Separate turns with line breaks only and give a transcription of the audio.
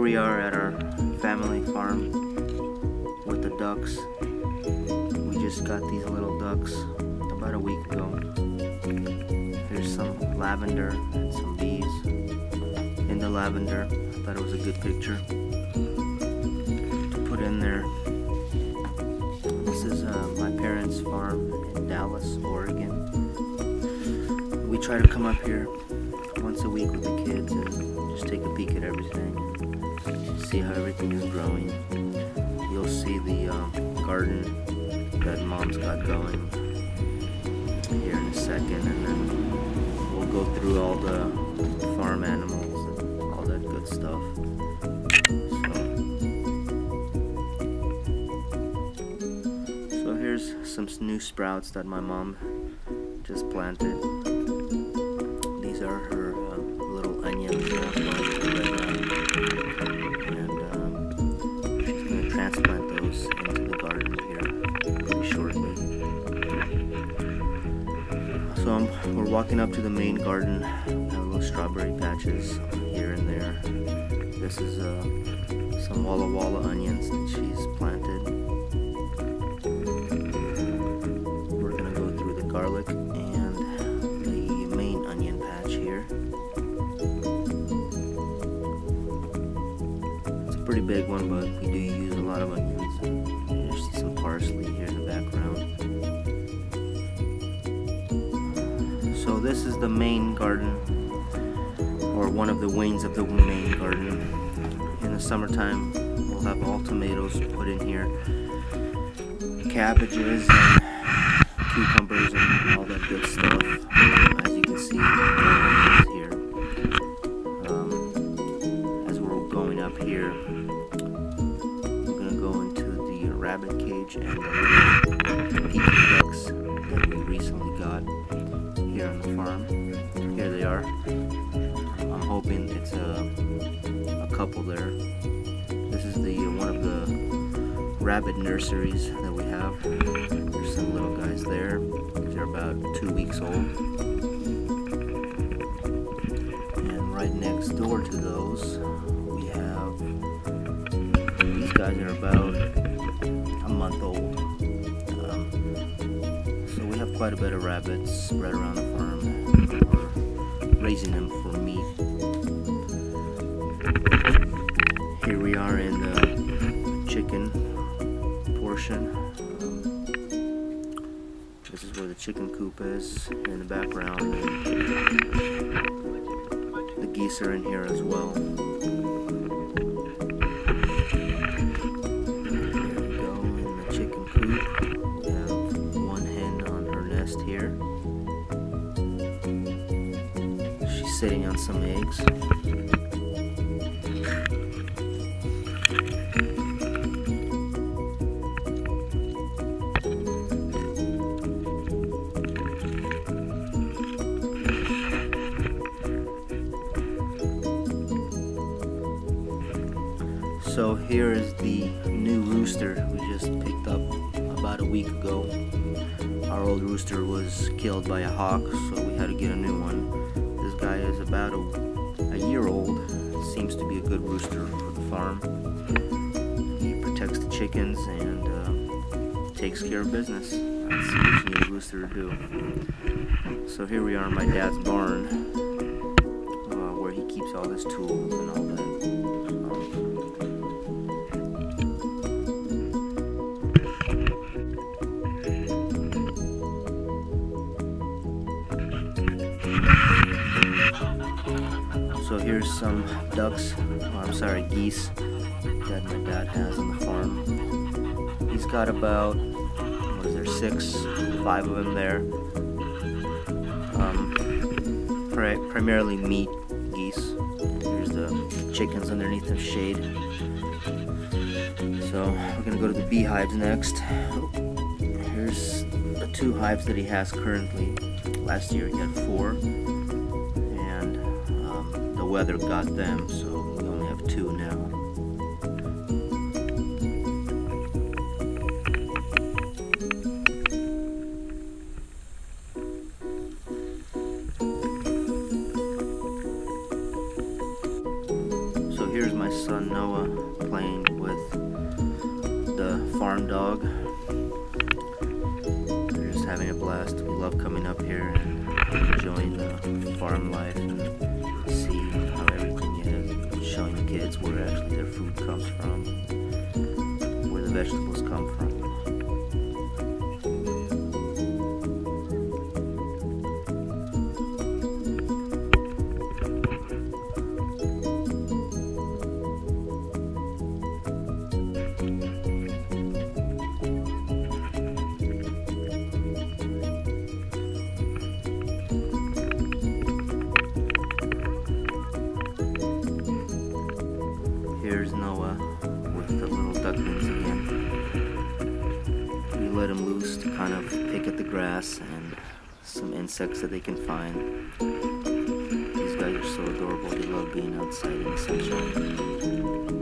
we are at our family farm with the ducks. We just got these little ducks about a week ago. Here's some lavender and some bees in the lavender. I thought it was a good picture to put in there. This is my parents' farm in Dallas, Oregon. We try to come up here once a week with the kids and just take a peek at everything, see how everything is growing. You'll see the garden that Mom's got going here in a second, and then we'll go through all the farm animals and all that good stuff. So here's some new sprouts that my mom just planted. These are her little onions, and she's going to transplant those into the garden here pretty shortly. So we're walking up to the main garden. Got little strawberry patches here and there. This is some Walla Walla onions that she's planted. We're going to go through the garlic and the main onion patch here. It's a pretty big one, but we do use a lot of onions. There's some parsley here in the background. So this is the main garden, or one of the wings of the main garden. In the summertime, we'll have all tomatoes put in here, cabbages and cucumbers and all that good stuff. As you can see, here. As we're going up here, we're going to go into the rabbit cage and the Peking ducks that we recently got here on the farm. Here they are. I'm hoping it's a couple there. This is the one of the rabbit nurseries that we have. There's some little guys there. They're about 2 weeks old. And right next door to those, we have these guys are about a month old. So we have quite a bit of rabbits spread around the farm. We're raising them for meat. Here we are in the chicken portion. This is where the chicken coop is in the background. The geese are in here as well. There we go, in the chicken coop. We have one hen on her nest here. She's sitting on some eggs. So here is the new rooster we just picked up about a week ago. Our old rooster was killed by a hawk, so we had to get a new one. This guy is about a year old. Seems to be a good rooster for the farm. He protects the chickens and takes care of business. That's what you need a rooster to do. So here we are in my dad's barn, where he keeps all his tools and all that. So here's some ducks, geese that my dad has on the farm. He's got about, 5 of them there. Primarily meat geese. There's the chickens underneath the shade. So we're gonna go to the beehives next. Here's the 2 hives that he has currently. Last year he had 4. The weather got them, so we only have 2 now. So here's my son Noah playing with the farm dog. They're just having a blast. We love coming up here and enjoying the farm life and seeing how everything is, showing the kids where actually their food comes from, where the vegetables come from. Here's Noah with the little ducklings again. We let him loose to kind of pick at the grass and some insects that they can find. These guys are so adorable. They love being outside in the sunshine.